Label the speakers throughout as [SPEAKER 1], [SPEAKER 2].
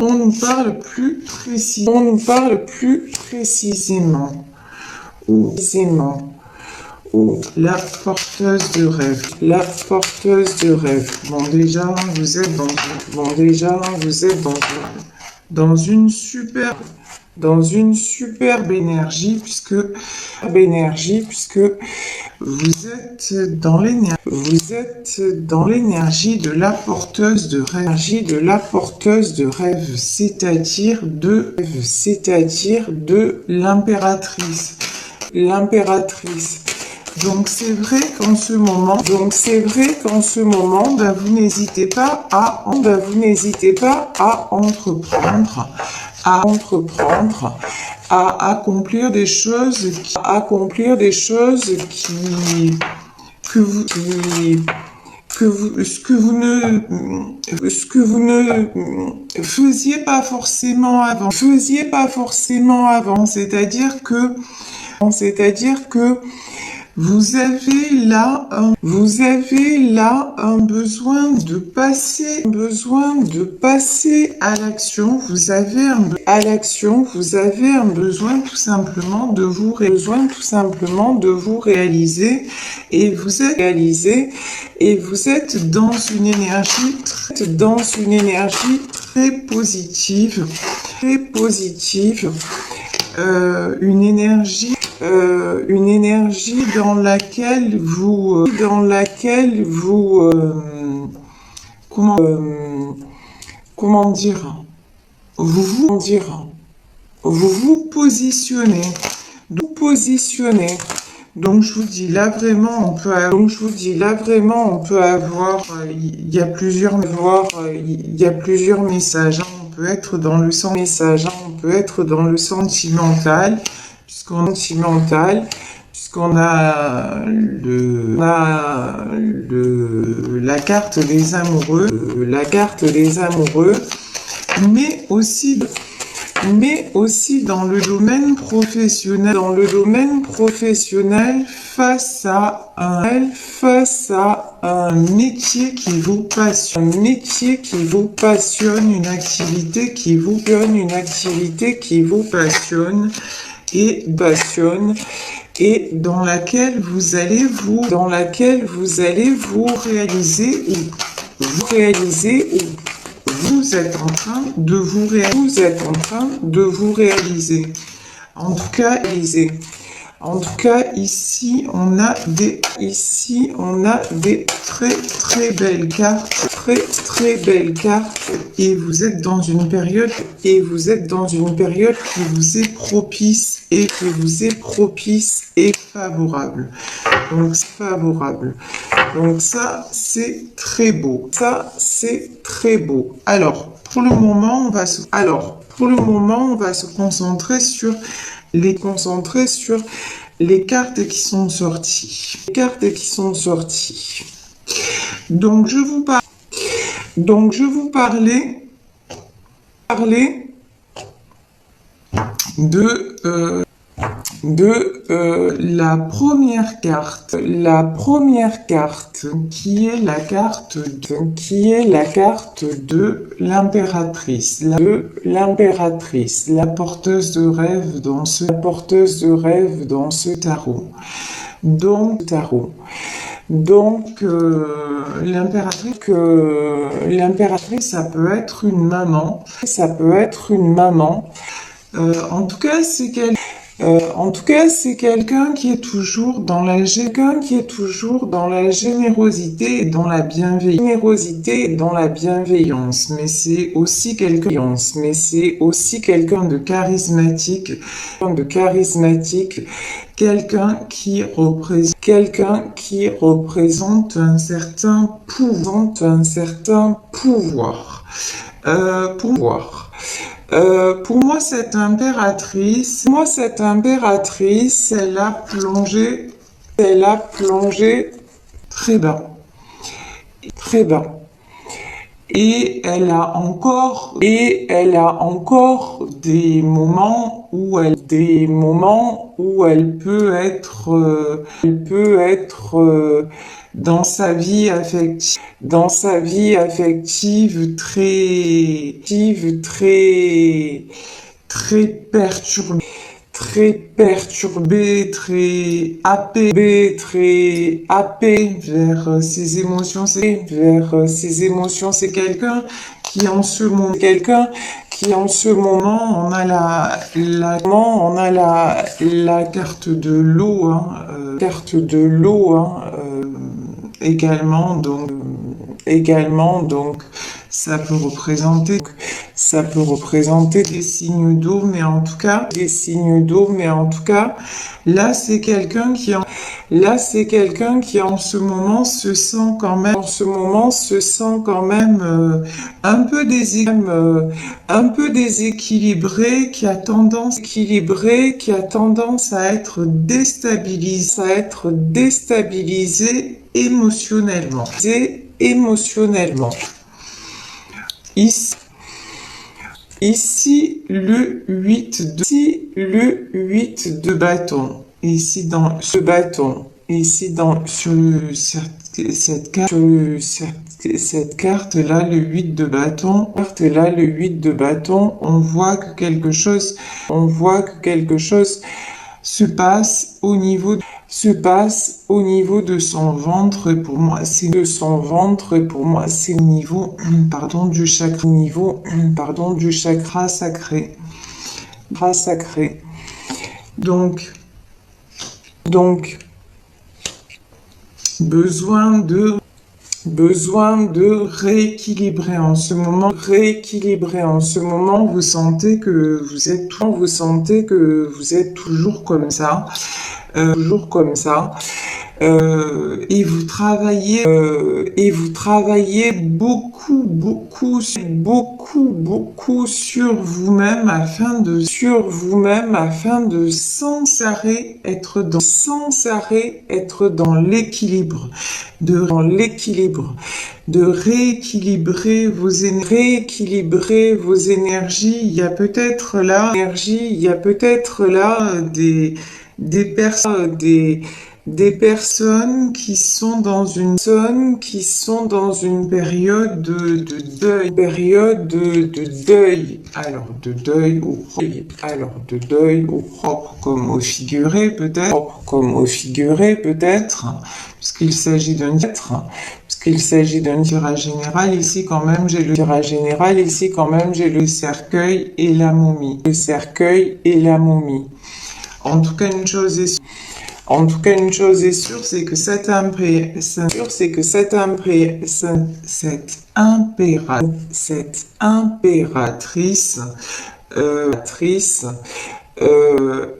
[SPEAKER 1] On nous parle plus précisément. On nous parle plus précisément. Ou la porteuse de rêve. La porteuse de rêve. Bon, déjà, vous êtes dans une superbe énergie, puisque vous êtes dans l'énergie de la porteuse de rêve, c'est-à-dire de l'impératrice. Donc c'est vrai qu'en ce moment, vous n'hésitez pas à entreprendre, à accomplir des choses que vous ne faisiez pas forcément avant. C'est-à-dire que vous avez là un besoin de passer à l'action. Vous avez un besoin tout simplement de vous réaliser, et vous êtes dans une énergie très positive, une énergie dans laquelle vous comment dire, vous vous positionnez. Donc je vous dis là vraiment on peut avoir il y a plusieurs messages, hein. On peut être dans le sentimental, puisqu'on a la carte des amoureux, mais aussi dans le domaine professionnel, face à un métier qui vous passionne, une activité qui vous passionne et dans laquelle vous allez vous réaliser, ou vous êtes en train de vous réaliser. En tout cas, ici, on a des très belles cartes, et vous êtes dans une période qui vous est propice et favorable. Donc ça, c'est très beau. Alors, pour le moment, on va se concentrer sur les cartes qui sont sorties. Donc je vous parlais de la première carte qui est la carte de l'impératrice, la porteuse de rêve dans ce tarot. Donc l'impératrice, ça peut être une maman, en tout cas c'est quelqu'un qui est toujours dans la générosité et dans la bienveillance, mais c'est aussi quelqu'un de charismatique, quelqu'un qui représente un certain pouvoir. Pour moi, cette impératrice, elle a plongé très bas. Et elle a encore des moments où elle peut être, dans sa vie affective très perturbée, très happée vers ses émotions. C'est quelqu'un qui en ce moment, on a la carte de l'eau, également, donc ça peut représenter des signes d'eau, mais en tout cas, là c'est quelqu'un qui en ce moment se sent quand même, un peu déséquilibré, qui a tendance à être déstabilisé émotionnellement. Ici, le 8 de bâton. Ici, dans ce bâton. Cette carte-là, le 8 de bâton, on voit que quelque chose se passe au niveau de son ventre. Et pour moi, c'est au niveau, du chakra sacré. Donc, besoin de rééquilibrer en ce moment. Vous sentez que vous êtes toujours comme ça. Et vous travaillez beaucoup sur vous-même afin de sans arrêt être dans l'équilibre, de rééquilibrer vos énergies. Il y a peut-être là des personnes qui sont dans une période de deuil. Alors de deuil au propre comme au figuré peut-être, puisqu'il s'agit d'un tirage général. Ici quand même j'ai le cercueil et la momie. En tout cas, une chose est sûre, c'est que cette impératrice,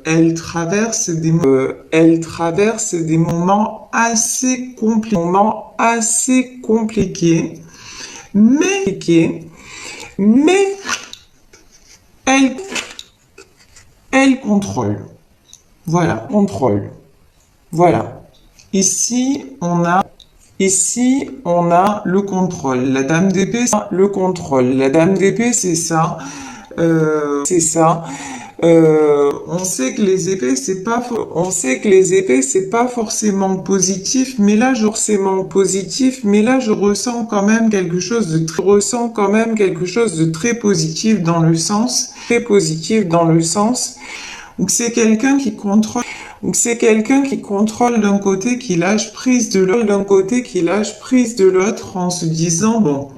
[SPEAKER 1] elle traverse des moments assez compliqués, mais elle contrôle. Voilà. Ici, on a le contrôle. La dame d'épée, c'est ça. On sait que les épées, c'est pas forcément positif, mais là, je ressens quand même quelque chose de très positif dans le sens où c'est quelqu'un qui contrôle. Donc c'est quelqu'un qui contrôle d'un côté, qui lâche prise de l'autre, en se disant bon,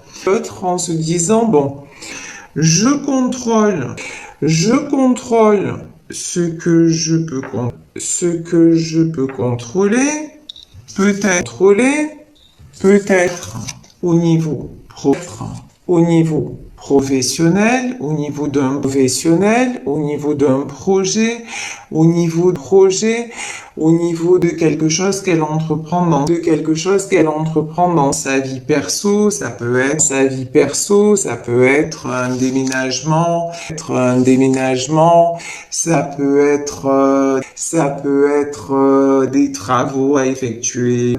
[SPEAKER 1] je contrôle ce que je peux contrôler, peut-être au niveau professionnel, au niveau d'un projet, au niveau de quelque chose qu'elle entreprend dans sa vie perso. Ça peut être un déménagement, ça peut être Ça peut être des travaux à effectuer,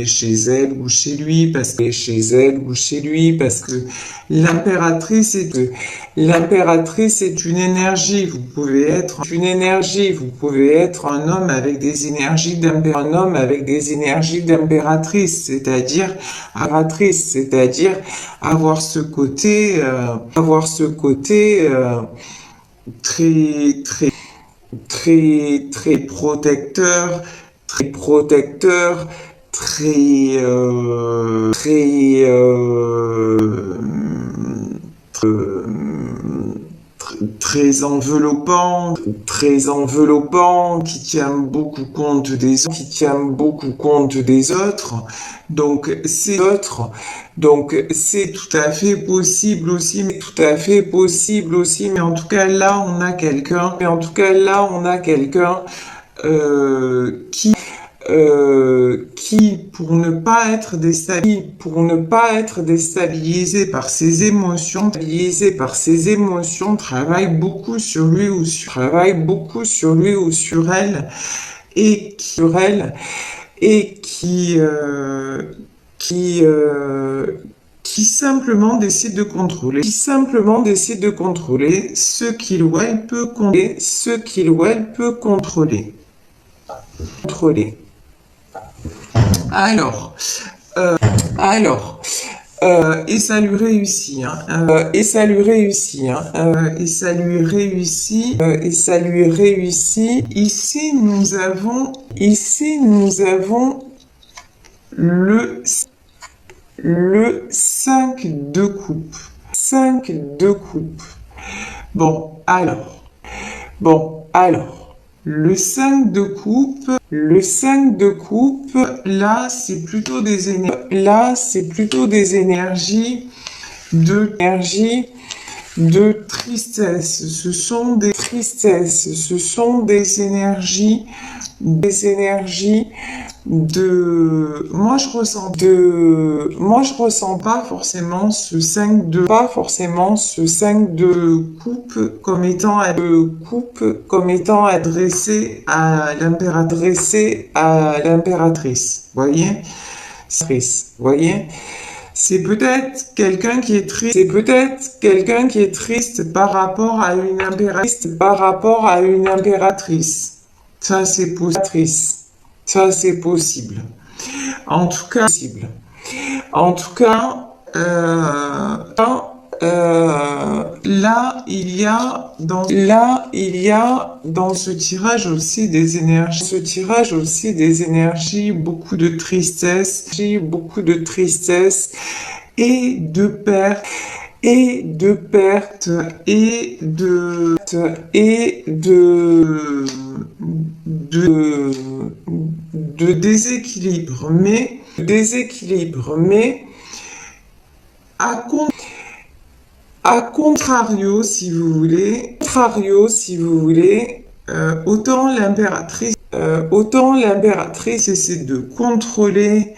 [SPEAKER 1] chez elle ou chez lui, parce que l'impératrice est une énergie. Vous pouvez être un homme avec des énergies d'impératrice, c'est-à-dire avoir ce côté, très, très, très protecteur, très, très enveloppant, qui tient beaucoup compte des autres. Donc c'est tout à fait possible aussi, mais en tout cas là on a quelqu'un, qui, pour ne pas être déstabilisé par ses émotions, travaille beaucoup sur lui ou sur elle, et qui simplement décide de contrôler, ce qu'il ou elle peut contrôler. Alors, et ça lui réussit, Ici, nous avons le 5 de coupe. Bon, alors, le 5 de coupe, là, c'est plutôt des énergies de tristesse. Ce sont des énergies moi je ressens pas forcément ce 5 de coupe comme étant adressé à l'impératrice. Voyez? C'est peut-être quelqu'un qui est triste par rapport à une impératrice. Ça, c'est possible. En tout cas, là, il y a dans ce tirage aussi des énergies, beaucoup de tristesse, et de perte, et de déséquilibre, mais à contrario, si vous voulez, autant l'impératrice essaie de contrôler,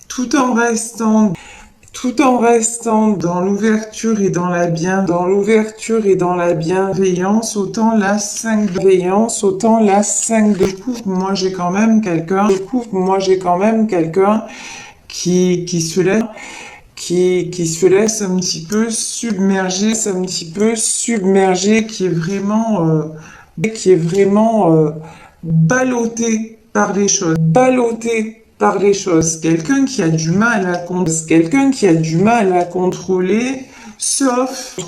[SPEAKER 1] tout en restant dans l'ouverture et dans la bienveillance, autant la 5 de coupe, moi j'ai quand même quelqu'un qui se laisse un petit peu submerger, qui est vraiment ballotté par les choses, quelqu'un qui a du mal à contrôler, sauf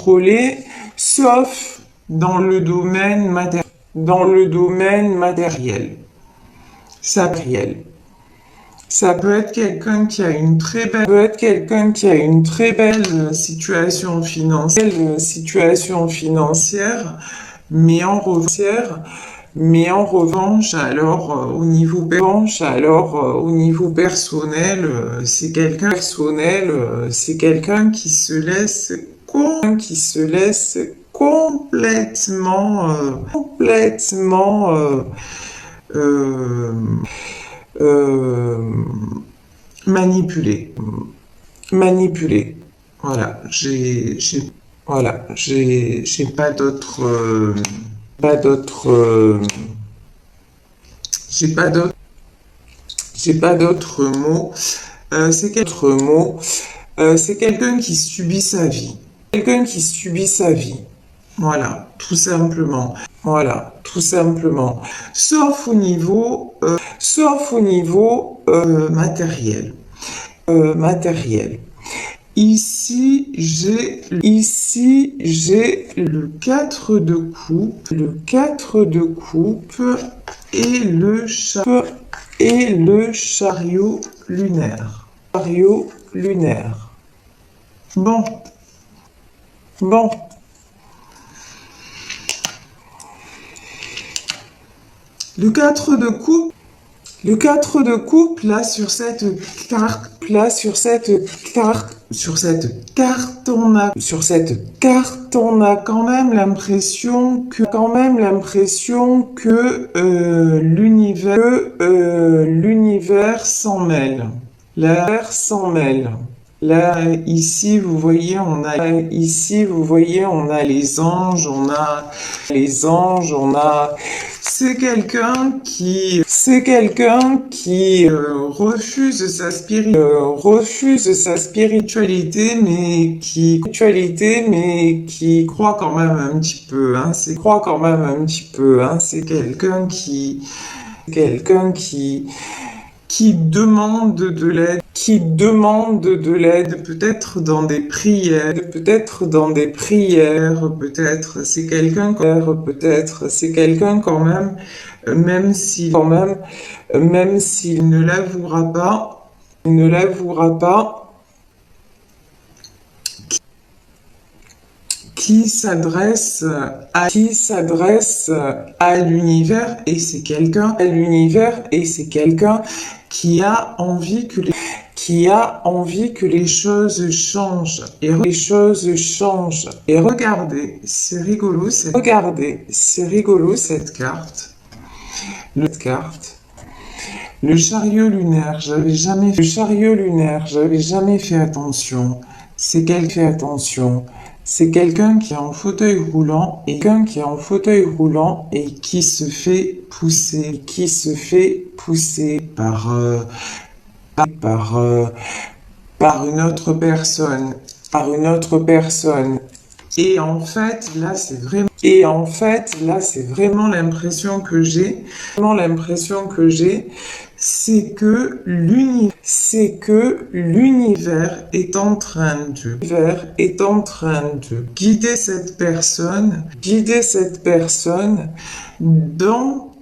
[SPEAKER 1] dans le domaine matériel. Ça peut être quelqu'un qui a une très belle situation financière, mais en revanche, alors au niveau personnel, c'est quelqu'un qui se laisse complètement manipuler. Voilà, Voilà, j'ai pas d'autres, pas d'autres, j'ai pas d'autres, j'ai pas d'autres mots. C'est quel autre mot? C'est quelqu'un qui subit sa vie. Quelqu'un qui subit sa vie. Voilà, tout simplement. Voilà, tout simplement. Sauf au niveau matériel. Matériel. Ici, j'ai le 4 de coupe, et le chariot lunaire. Chariot lunaire. Bon, bon. Le 4 de coupe, là, sur cette carte, on a quand même l'impression que l'univers s'en mêle. L'univers s'en mêle. Là, ici, vous voyez, on a les anges, c'est quelqu'un qui refuse sa spiritualité, mais qui croit quand même un petit peu, hein. C'est quelqu'un qui demande de l'aide, peut-être dans des prières, peut-être c'est quelqu'un quand même, même s'il ne l'avouera pas, qui s'adresse à l'univers, et c'est quelqu'un qui a envie que les choses changent. Et regardez, c'est rigolo cette carte. Le chariot lunaire, j'avais jamais fait attention. C'est quelqu'un qui est en fauteuil roulant et qui se fait pousser par une autre personne, Et en fait, là, c'est vraiment l'impression que j'ai, c'est que l'univers est en train de guider cette personne, dans,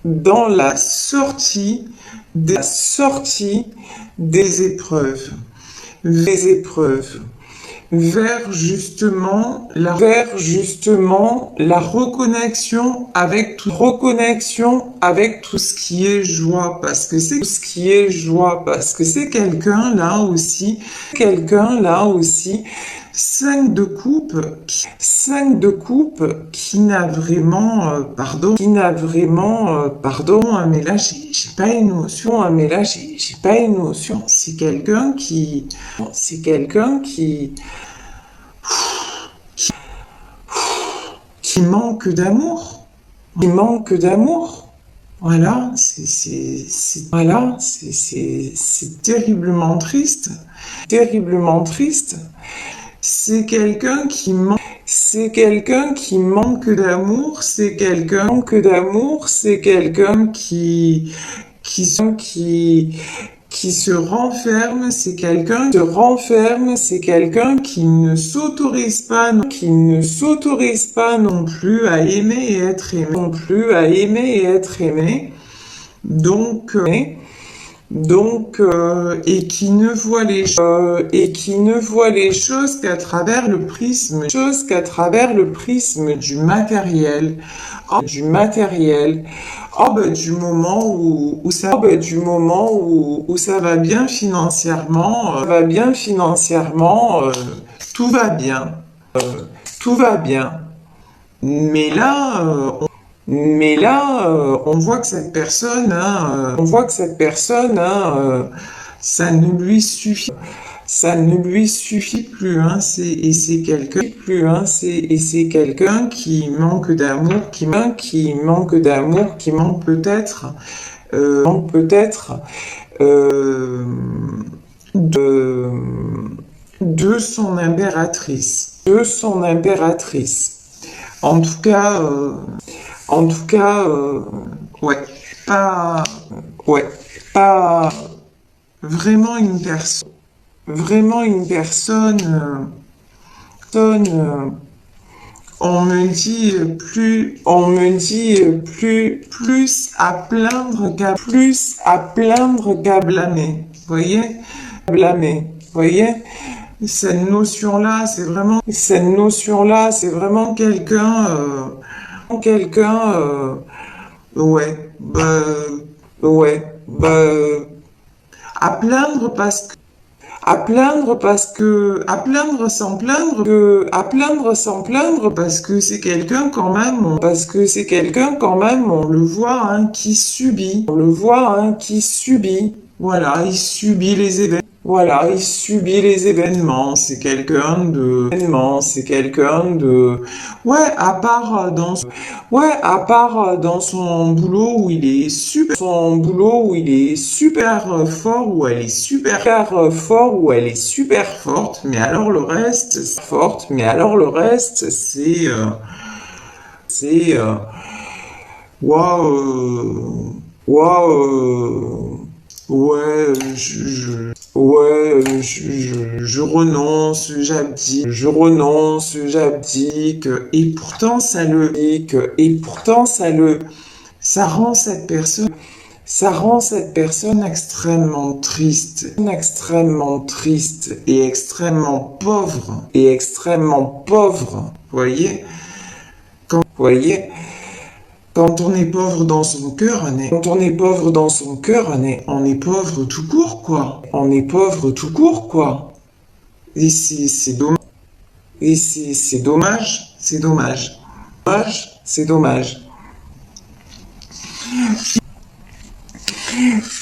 [SPEAKER 1] dans la sortie des épreuves, vers justement la reconnexion avec tout ce qui est joie, parce que c'est quelqu'un là aussi, 5 de coupe, qui n'a vraiment, hein, mais là j'ai pas une notion, c'est quelqu'un qui manque d'amour, Voilà, c'est terriblement triste, C'est quelqu'un qui manque d'amour, c'est quelqu'un qui se renferme, c'est quelqu'un qui ne s'autorise pas non plus à aimer et être aimé, donc et qui ne voit les choses qu'à travers le prisme du matériel, du moment où ça va bien financièrement, tout va bien, mais là on voit que cette personne, Ça ne lui suffit. Ça ne lui suffit plus, hein. C'est quelqu'un qui manque d'amour, qui manque d'amour, qui manque peut-être euh, de, de son impératrice, En tout cas, ouais, pas, ouais, pas vraiment personne, on me dit plus à plaindre qu'à blâmer. Voyez? Cette notion-là, c'est vraiment quelqu'un, ouais, à plaindre sans plaindre parce que c'est quelqu'un quand même, on le voit, hein, qui subit, voilà, il subit les événements. Voilà, il subit les événements. C'est quelqu'un de, ouais, à part dans son boulot où il est super fort, où elle est super forte. Mais alors le reste, c'est, waouh, waouh, ouais, je renonce, j'abdique, ça rend ça rend cette personne extrêmement triste et extrêmement pauvre, voyez, quand on est pauvre dans son cœur, on est pauvre tout court, quoi. Et c'est dommage. C'est dommage. C'est dommage.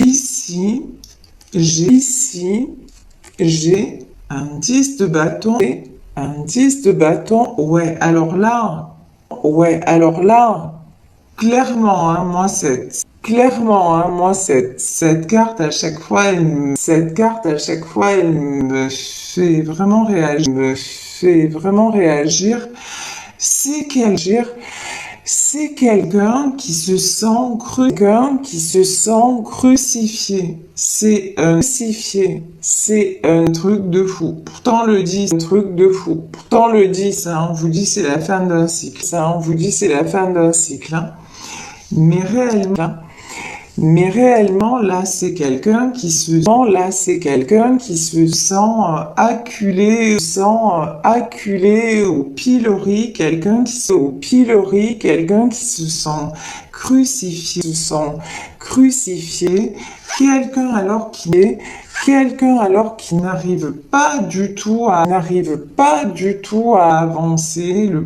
[SPEAKER 1] Ici, j'ai un 10 de bâton. Ouais, alors là, clairement, hein, moi, cette carte, à chaque fois, elle me fait vraiment réagir. C'est quelqu'un qui se sent crucifié. C'est un truc de fou. Pourtant, le 10, hein, on vous dit c'est la fin d'un cycle. Hein. Mais réellement, là, c'est quelqu'un qui se sent acculé au pilori, quelqu'un qui se sent crucifié, quelqu'un alors qui n'arrive pas du tout à avancer, le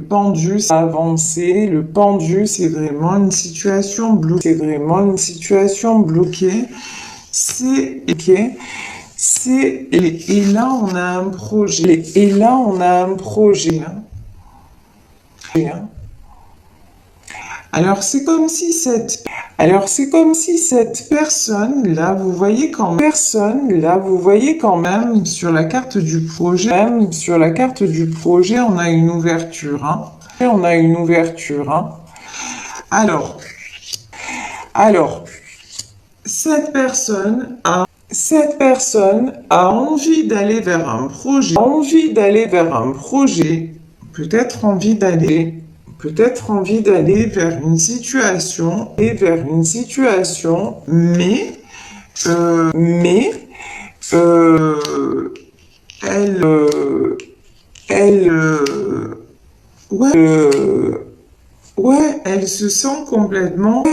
[SPEAKER 1] pendu, c'est vraiment une situation bloquée, et là on a un projet, hein. Alors c'est comme si cette personne là, vous voyez quand même sur la carte du projet, on a une ouverture, hein. Alors, cette personne a envie d'aller vers un projet, peut-être envie d'aller vers une situation, mais elle, elle se sent complètement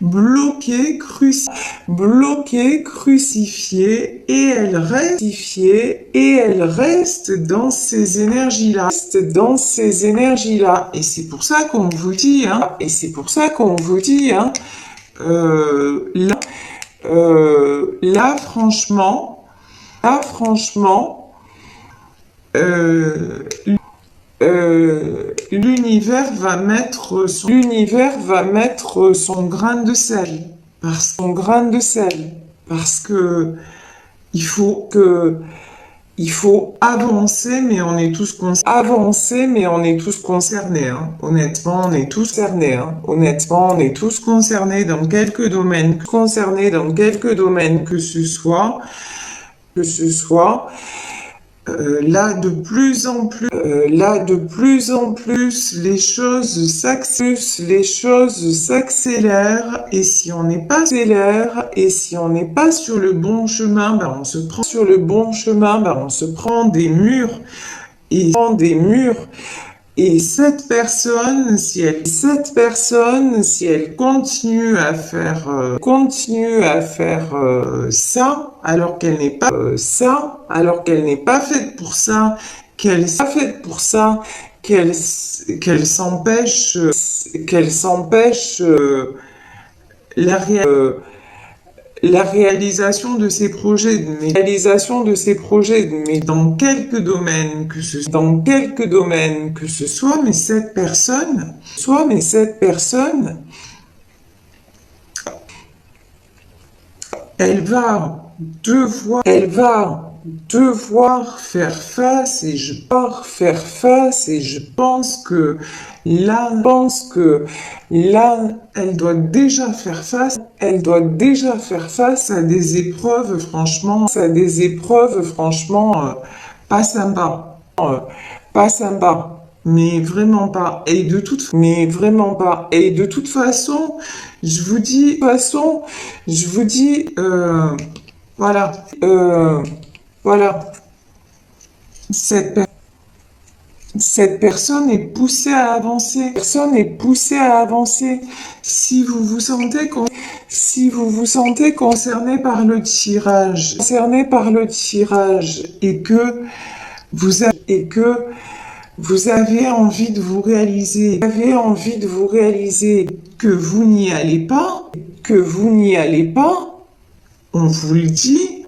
[SPEAKER 1] bloquée, crucifiée, et elle reste dans ces énergies-là, Et c'est pour ça qu'on vous dit, hein, Là, franchement, là, franchement, euh, l'univers va mettre son grain de sel, parce que il faut avancer, mais on est tous concernés, hein. Honnêtement, on est tous concernés, hein. Honnêtement, on est tous concernés dans quelques domaines, que ce soit. Là, de plus en plus, les choses s'accélèrent, et si on n'est pas sur le bon chemin, ben on se prend des murs, et cette personne, si elle continue à faire ça, alors qu'elle n'est pas faite pour ça, qu'elle s'empêche, la la réalisation de ces projets, mais dans quelques domaines que ce soit, mais cette personne, elle va devoir faire face, et je pense que là, elle doit déjà faire face à des épreuves, franchement, pas sympas, pas sympas. Mais vraiment pas. Et de toute façon, je vous dis, voilà, voilà. Cette, per- cette personne est poussée à avancer. Si vous vous sentez concerné par le tirage, et que vous avez envie de vous réaliser, que vous n'y allez pas, on vous le dit,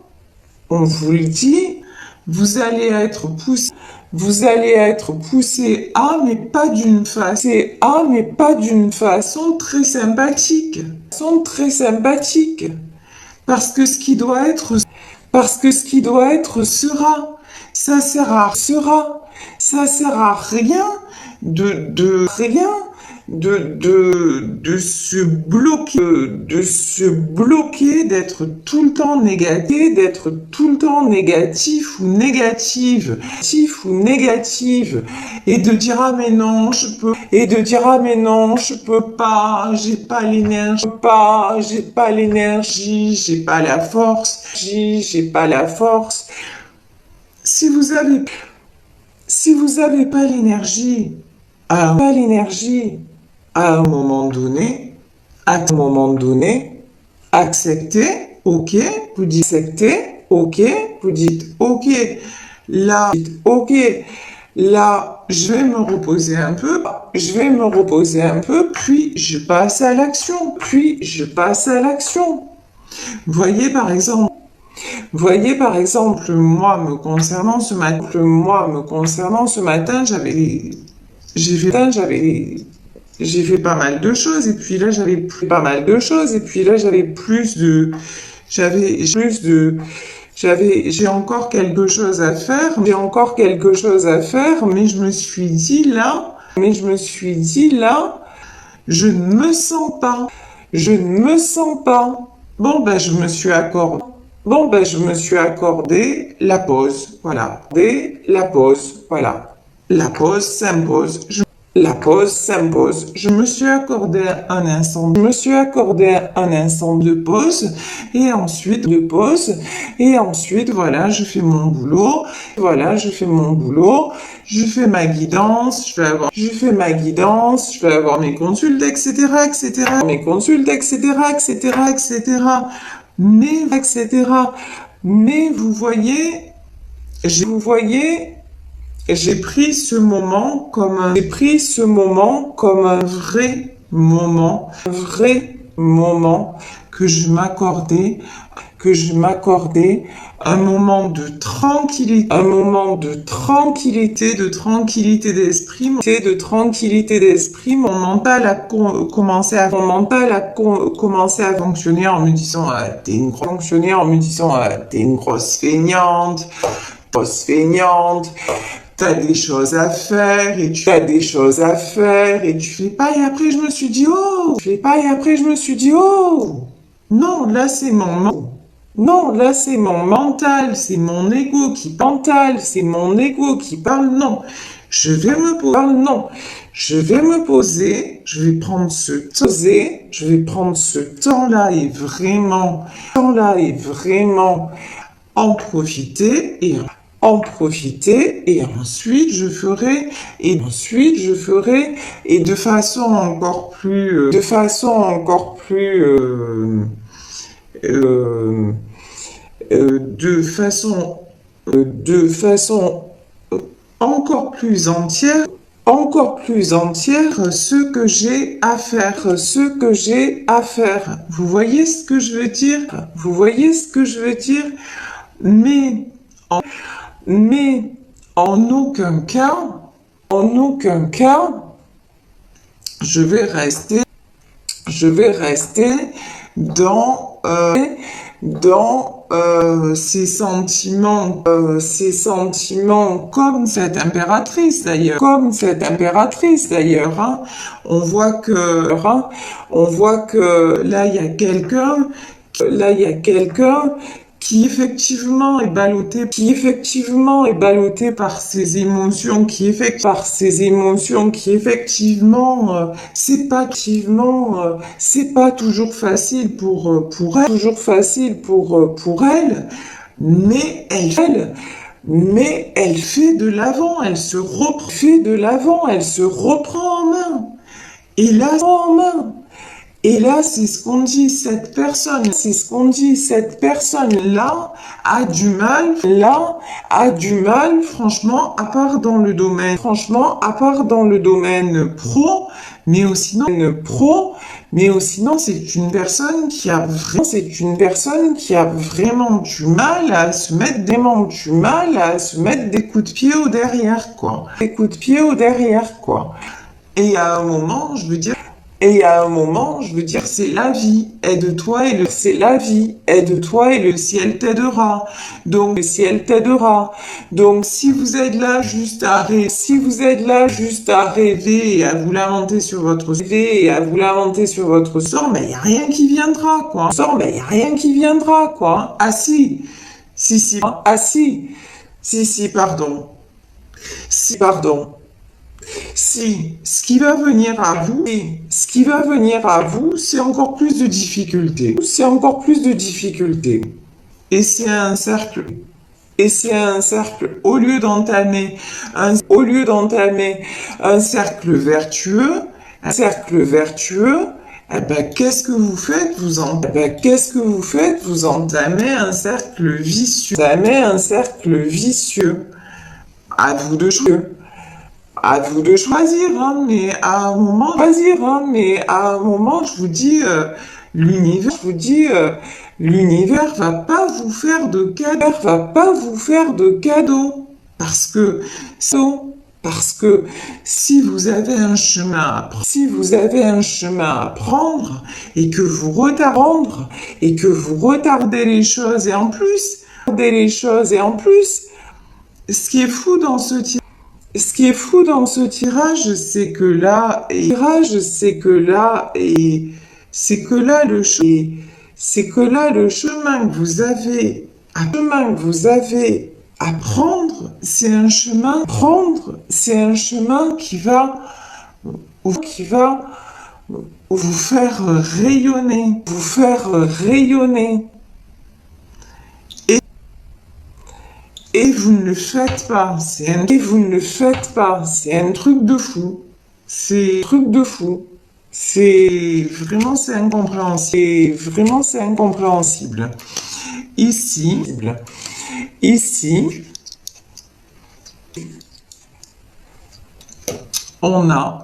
[SPEAKER 1] vous allez être poussé mais pas d'une façon très sympathique, parce que ce qui doit être, sera. Ça sert à rien de se bloquer, d'être tout le temps négatif ou négative, et de dire ah mais non je peux pas, j'ai pas l'énergie, j'ai pas la force. Si vous avez pas l'énergie, à un moment donné, acceptez, ok, vous dites ok, là, je vais me reposer un peu, puis je passe à l'action, Voyez par exemple, moi me concernant ce matin, j'ai fait pas mal de choses, et puis là j'ai encore quelque chose à faire, mais je me suis dit là, je ne me sens pas, Bon, ben, je me suis accordé la pause, voilà. La pause s'impose. Je me suis accordé un instant, de pause, et ensuite, voilà, je fais mon boulot, je fais ma guidance, je vais avoir mes consultes, Mais vous voyez, j'ai pris ce moment comme un vrai moment, que je m'accordais un moment de tranquillité, de tranquillité d'esprit, mon mental a commencé à fonctionner en me disant, t'es une grosse feignante, t'as des choses à faire et tu fais pas, et après je me suis dit, oh, non, là c'est mon mental, c'est mon ego qui parle, non. Je vais me poser, je vais prendre ce temps-là et vraiment en profiter et ensuite je ferai et de façon encore plus de façon encore plus entière ce que j'ai à faire. Vous voyez ce que je veux dire? Mais mais en aucun cas, je vais rester dans ces sentiments comme cette impératrice d'ailleurs, hein. On voit que là il y a quelqu'un qui effectivement est ballotté par ses émotions, qui effectivement c'est pas toujours facile pour elle, mais elle fait de l'avant, elle se reprend en main. Et là, c'est ce qu'on dit, cette personne-là a du mal, franchement, à part dans le domaine pro, mais aussi non, c'est une personne qui a vraiment du mal à se mettre des coups de pied au derrière, quoi. Et à un moment, je veux dire, c'est la vie. Aide-toi et le ciel t'aidera. Donc, si vous êtes là juste à rêver et à vous lamenter sur votre sort, mais il y a rien qui viendra, quoi. Ah si, pardon. Si, ce qui va venir à vous, c'est encore plus de difficultés. Et c'est un cercle. Au lieu d'entamer un cercle vertueux, eh ben, qu'est-ce que vous faites? Vous entamez un cercle vicieux. À vous de choisir, hein, mais à un moment, je vous dis, l'univers va pas vous faire de cadeaux, parce que si vous avez un chemin à prendre et que vous retardez les choses et en plus, ce qui est fou dans ce tirage, c'est que là, le chemin que vous avez à prendre, c'est un chemin qui va vous faire rayonner, Et vous ne le faites pas. C'est un truc de fou. C'est incompréhensible. Ici, on a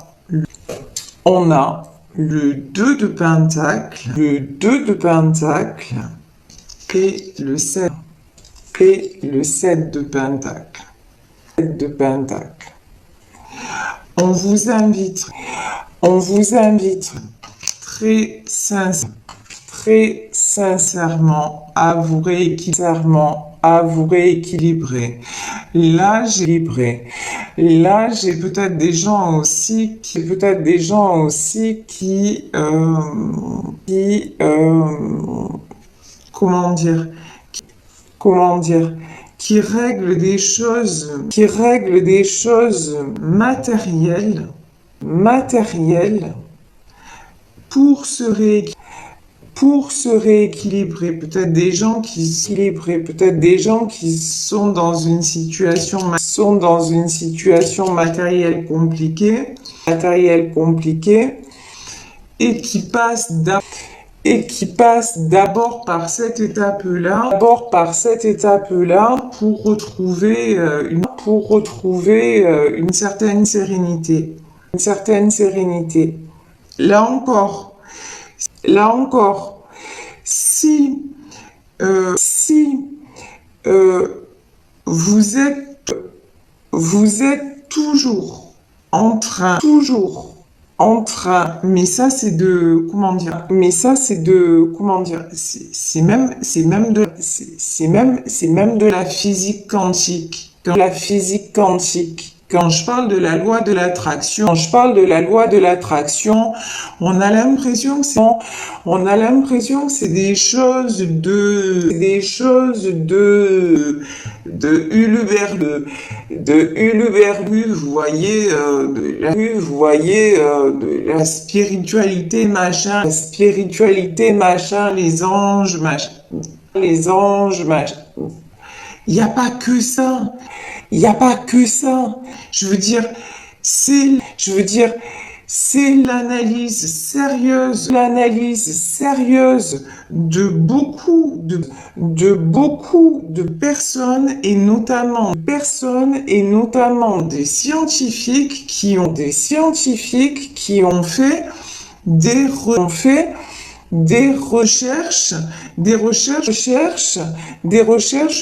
[SPEAKER 1] le 2 de Pentacle, le 2 de Pentacle et le 7 de Pentacle. 7 de Pentacle. On vous invite très sincèrement à vous rééquilibrer. Là, j'ai peut-être des gens aussi qui, comment dire, qui règlent des choses matérielles pour se rééquilibrer. Peut-être des gens qui sont dans une situation matérielle compliquée et qui passent d'abord par cette étape-là, pour retrouver une certaine sérénité. Là encore, si vous êtes toujours en train, mais ça c'est de, c'est même de la physique quantique. Quand je parle de la loi de l'attraction, on a l'impression que c'est des choses de Huluberlu, vous voyez, de la spiritualité machin, les anges machin. Il n'y a pas que ça. Je veux dire, c'est l'analyse sérieuse de beaucoup de personnes et notamment des scientifiques qui ont fait des recherches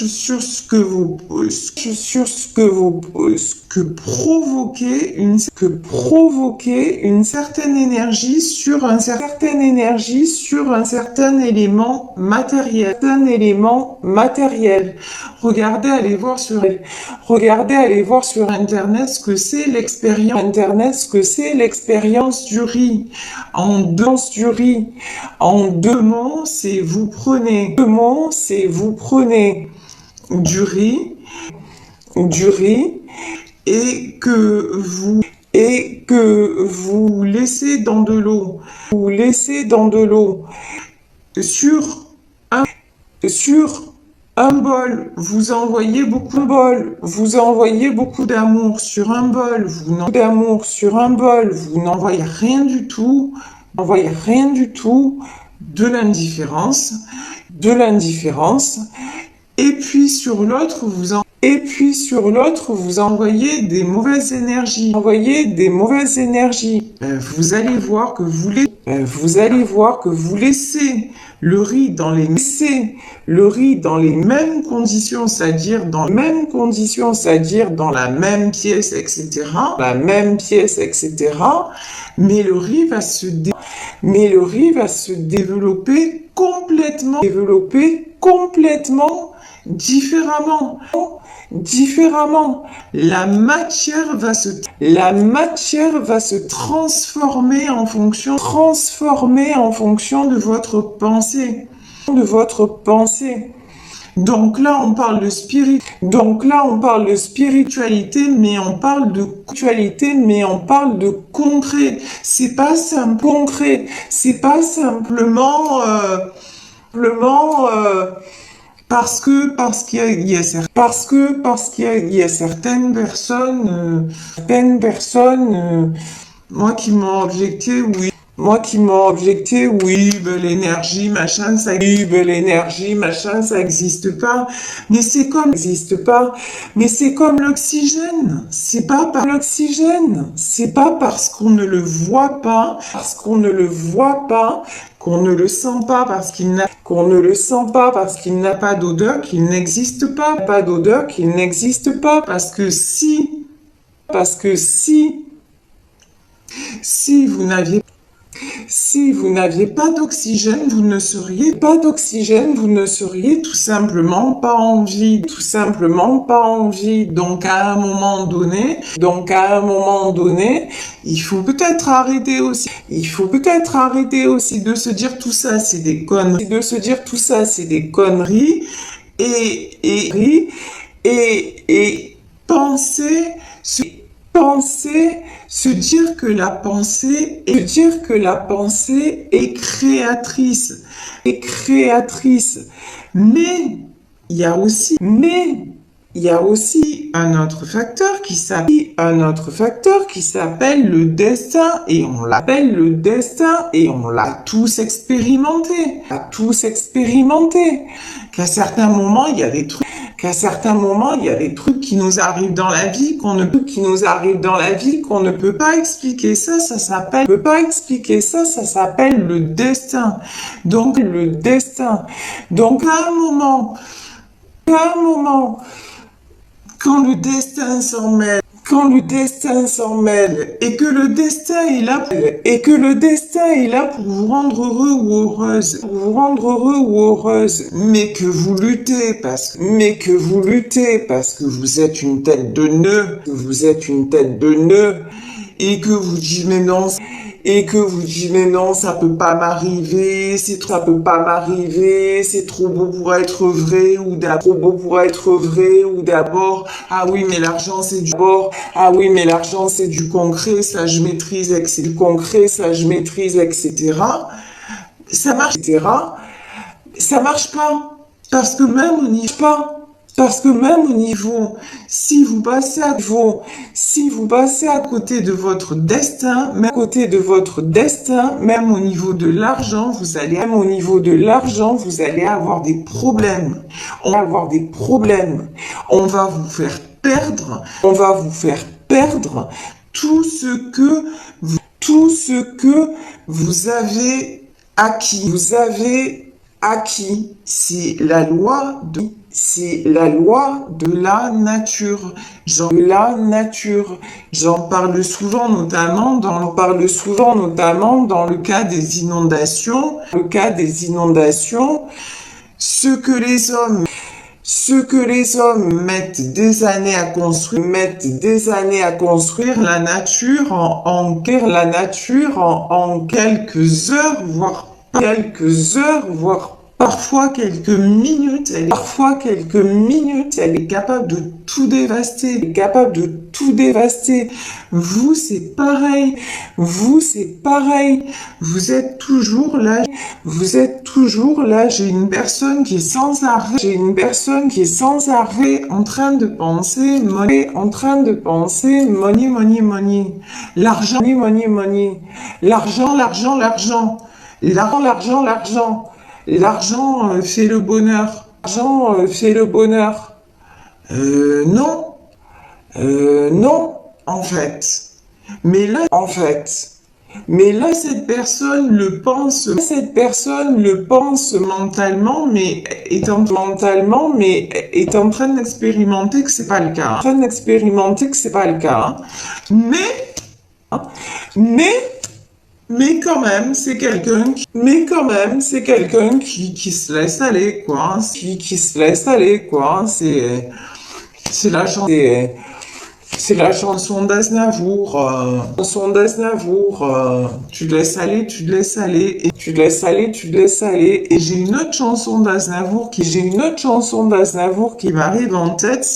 [SPEAKER 1] sur ce que provoquait une certaine énergie sur un certain élément matériel. Regardez, allez voir sur Internet ce que c'est l'expérience du riz. En deux mots, c'est vous prenez du riz et que vous laissez dans de l'eau. Sur un bol, vous envoyez beaucoup d'amour sur un bol, vous n'envoyez rien du tout, de l'indifférence, et puis sur l'autre, vous envoyez des mauvaises énergies. Vous allez voir que vous laissez le riz dans les mêmes conditions, c'est-à-dire dans la même pièce, etc. Mais le riz va se développer complètement différemment. La matière va se transformer en fonction de votre pensée. Donc là, on parle de spiritualité, mais on parle de concret. C'est pas simplement parce qu'il y a certaines personnes, moi qui m'ont objecté, Moi qui m'ont objecté, oui, ben, l'énergie, machin, ça, oui, ben, l'énergie, machin, ça existe pas. Mais c'est comme, existe pas. Mais c'est comme l'oxygène. C'est pas par l'oxygène. C'est pas parce qu'on ne le voit pas, parce qu'on ne le voit pas, qu'on ne le sent pas parce qu'il n'a, qu'on ne le sent pas parce qu'il n'a pas d'odeur, qu'il n'existe pas. Pas d'odeur, qu'il n'existe pas. Parce que si vous n'aviez si vous n'aviez pas d'oxygène, vous ne seriez tout simplement pas en vie, tout simplement pas en vie. Donc à un moment donné, il faut peut-être arrêter aussi de se dire tout ça, c'est des conneries, de se dire tout ça, c'est des conneries, et penser, penser, se dire que la pensée, et se dire que la pensée est créatrice. Mais il y a aussi, mais il y a aussi un autre facteur qui s'appelle le destin, et on l'appelle le destin, et on l'a tous expérimenté, qu'à certains moments, il y a des trucs, qui nous arrivent dans la vie qu'on ne peut pas expliquer. Ça s'appelle le destin. Donc, le destin. Donc, à un moment, quand le destin s'en mêle, et que le destin est là pour vous rendre heureux ou heureuse, mais que vous luttez parce que vous êtes une tête de nœud, et que vous dites mais non, ça peut pas m'arriver, c'est trop beau pour être vrai, ou d'abord, ah oui, mais l'argent c'est du concret, ça je maîtrise, etc. Ça marche pas, parce que même au niveau, si vous passez à côté de votre destin, même au niveau de l'argent, vous allez avoir des problèmes. On va vous faire perdre tout ce que vous avez acquis. C'est la loi de la nature. J'en parle souvent, notamment dans le cas des inondations. Ce que les hommes mettent des années à construire, la nature en quelques heures, voire parfois quelques minutes, elle est capable de tout dévaster, Vous, c'est pareil. Vous êtes toujours là. J'ai une personne qui est sans arrêt, en train de penser money. L'argent, l'argent. L'argent fait le bonheur. Non, en fait. Mais là, cette personne le pense mentalement, mais est en train d'expérimenter que c'est pas le cas. Mais quand même, c'est quelqu'un qui se laisse aller, quoi. C'est la chanson d'Aznavour. Tu laisses aller, et tu laisses aller. Et j'ai une autre chanson d'Aznavour qui m'arrive en tête,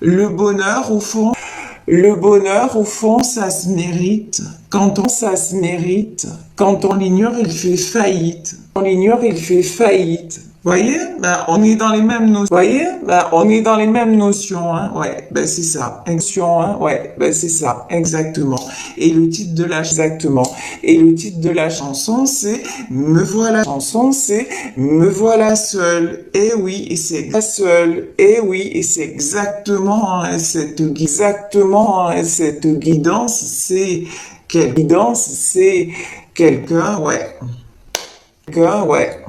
[SPEAKER 1] le bonheur au fond. Ça se mérite. Quand on l'ignore, il fait faillite. Voyez, ben, on est dans les mêmes notions. Voyez, ben, on est dans les mêmes notions, hein. Ouais, ben, c'est ça. Notion, hein. Ouais, ben, c'est ça. Exactement. Et le titre de la, exactement. Et le titre de la chanson, c'est Me voilà. Chanson, c'est Me voilà seule. Et oui, et c'est la seule. Et oui, et c'est exactement, hein, exactement, hein, cette guidance, c'est quelle guidance, c'est quelqu'un, ouais. Quelqu'un, ouais.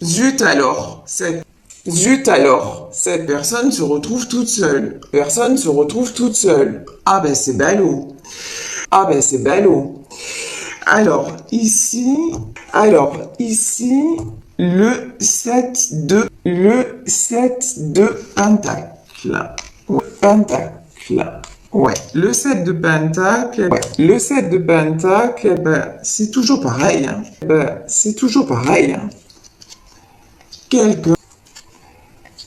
[SPEAKER 1] Zut alors, cette personne se retrouve toute seule. Personne se retrouve toute seule. Ah ben c'est ballot. Ah ben c'est ballot. Alors ici, le 7 de pentacle. Ouais, pentacle. Ouais, le 7 de pentacle, ouais, le 7 de pentacle, ben, c'est toujours pareil, hein. Ben, c'est toujours pareil, hein.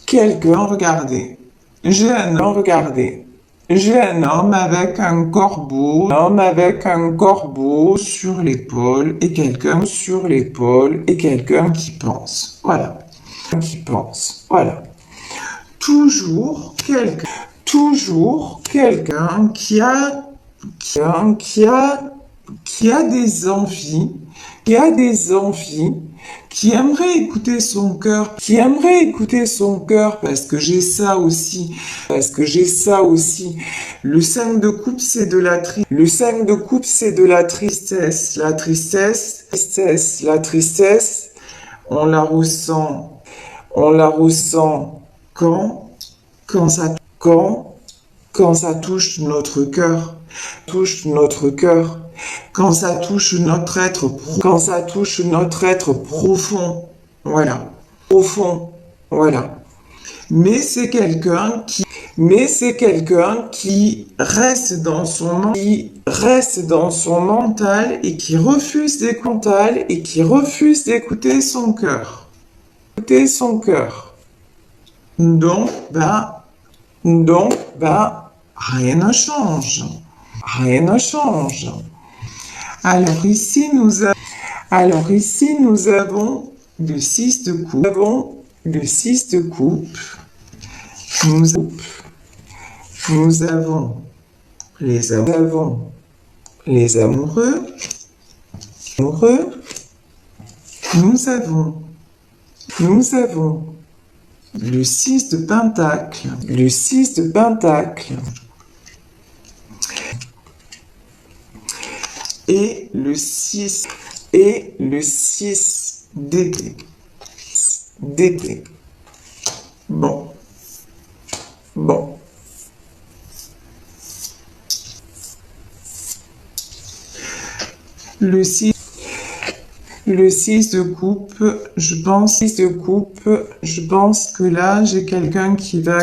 [SPEAKER 1] Quelqu'un, regardez. J'ai un homme avec un corbeau sur l'épaule et quelqu'un qui pense. Voilà. Qui pense. Voilà. Toujours quelqu'un qui a des envies, qui aimerait écouter son cœur, parce que j'ai ça aussi, Le 5 de coupe, c'est de la tristesse, la tristesse, on la ressent quand, quand ça touche notre cœur, quand ça touche notre être profond, voilà, voilà. Mais c'est quelqu'un qui reste dans son mental et qui refuse d'écouter son cœur. Donc, rien ne change. Alors ici, nous avons le 6 de coupe. Nous avons les amoureux. Nous avons le 6 de pentacle. Et le 6 d'épée. Bon. Le 6 de coupe, je pense que là, j'ai quelqu'un qui va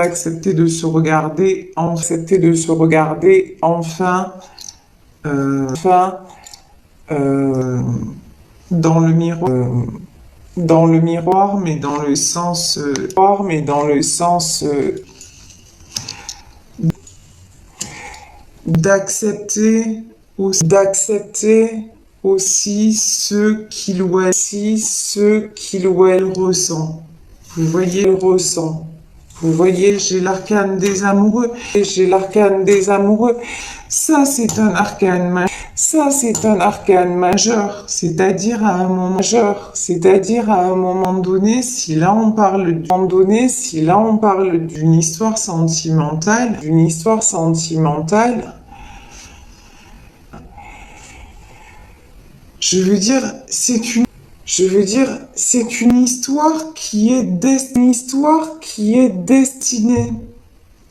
[SPEAKER 1] accepter de se regarder, enfin, dans le miroir, mais dans le sens, d'accepter aussi ce qu'il ou elle ressent. Vous voyez, j'ai l'arcane des amoureux. Ça, c'est un arcane majeur. C'est-à-dire à un moment donné, si là on parle d'une histoire sentimentale, je veux dire, c'est une histoire qui est destinée.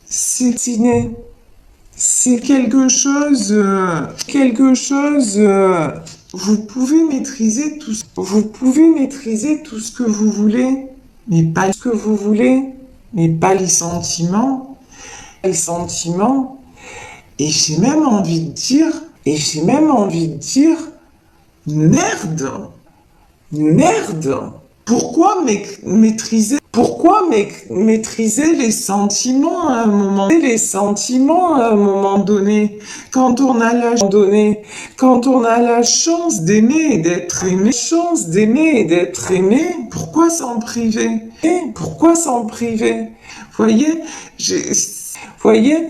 [SPEAKER 1] C'est quelque chose, vous pouvez maîtriser tout ce que vous voulez, mais pas les sentiments, et j'ai même envie de dire, merde, Pourquoi maîtriser les sentiments à un moment donné, quand on a la chance d'aimer et d'être aimé, pourquoi s'en priver? Voyez, j'ai, voyez,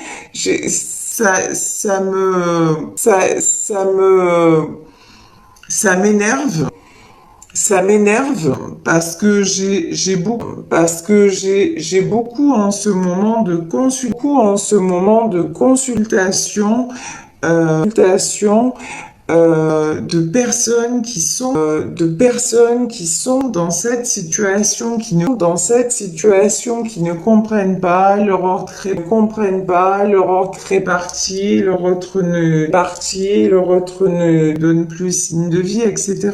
[SPEAKER 1] ça m'énerve. Ça m'énerve parce que j'ai beaucoup en ce moment de consultation de personnes qui sont dans cette situation qui ne comprennent pas leur ordre réparti, leur autre ne donne plus signe de vie, etc.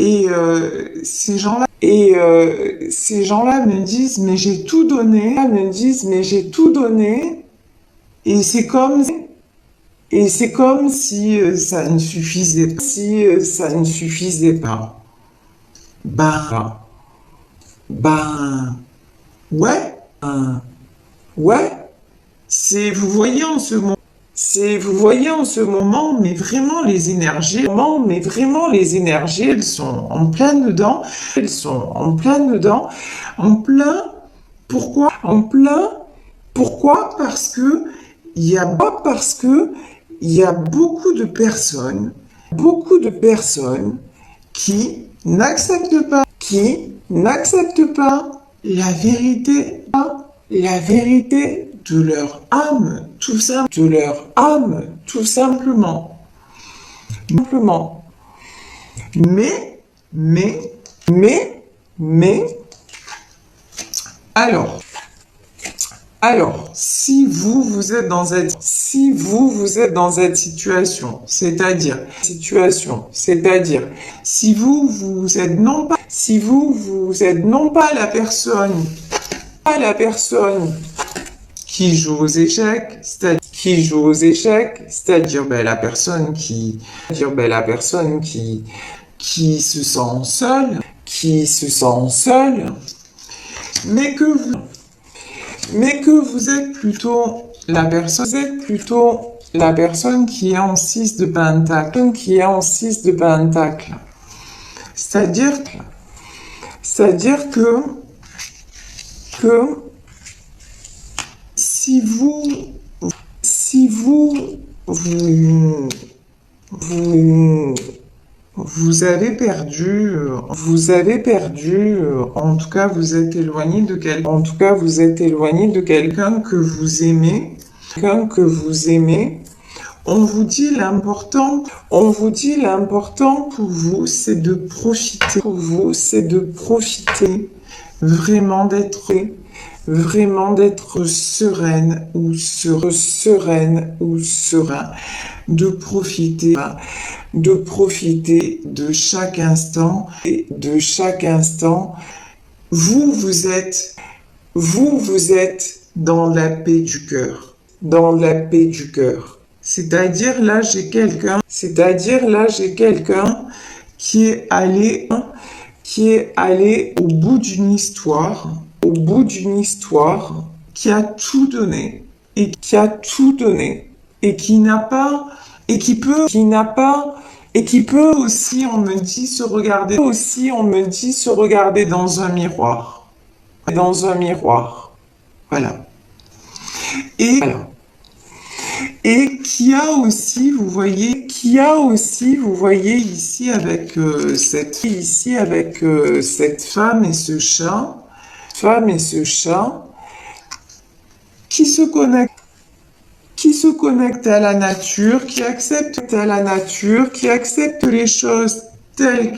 [SPEAKER 1] Et ces gens-là me disent, mais j'ai tout donné, et c'est comme si ça ne suffisait pas. Ben, ouais, ouais, vous voyez en ce moment, mais vraiment les énergies, elles sont en plein dedans, pourquoi? Parce que il y a beaucoup de personnes qui n'acceptent pas la vérité de leur âme, tout simplement. Mais, alors, si vous êtes dans cette situation, c'est-à-dire, si vous êtes non pas la personne qui joue aux échecs, c'est-à-dire la personne qui se sent seule, mais que vous êtes plutôt la personne qui est en 6 de pentacle, c'est-à-dire que si vous avez perdu, en tout cas vous êtes éloigné de quelqu'un que vous aimez, on vous dit l'important pour vous, c'est de profiter, vraiment d'être sereine ou serein, de profiter de chaque instant, vous êtes dans la paix du cœur, C'est-à-dire là, j'ai quelqu'un qui est allé au bout d'une histoire, qui a tout donné, et qui peut aussi, on me dit, se regarder dans un miroir. Voilà. Et qui a aussi, vous voyez, ici avec cette femme et ce chat, qui se connecte à la nature, qui accepte les choses telles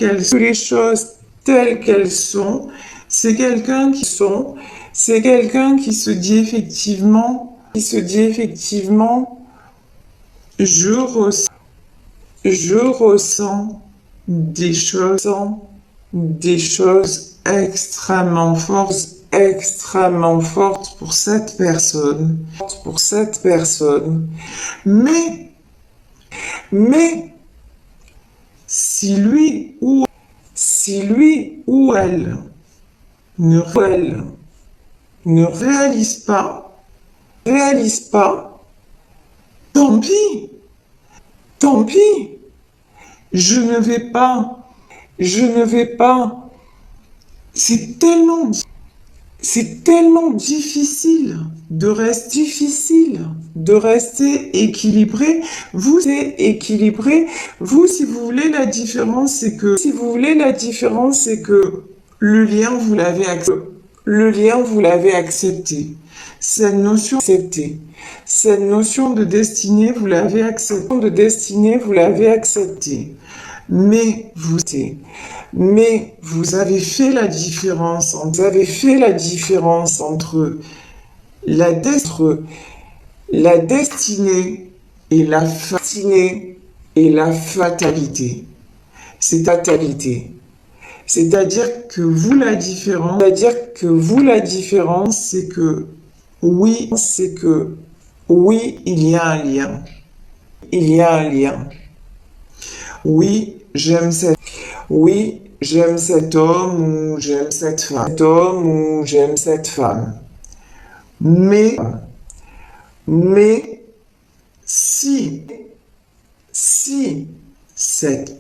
[SPEAKER 1] qu'elles sont. C'est quelqu'un qui se dit effectivement, je ressens des choses extrêmement fortes pour cette personne. Mais Si lui ou elle ne réalise pas, tant pis, tant pis. Je ne vais pas, je ne vais pas. C'est tellement, c'est tellement difficile de rester équilibré. Vous êtes équilibré. Vous, si vous voulez la différence, c'est que le lien, vous l'avez accepté. Le lien, vous l'avez accepté. Cette notion de destinée, vous l'avez accepté. Mais vous avez fait la différence. Entre la destinée et la fatalité. C'est-à-dire que la différence, c'est que oui, il y a un lien. Il y a un lien. Oui, j'aime cet homme ou j'aime cette femme. Mais si cette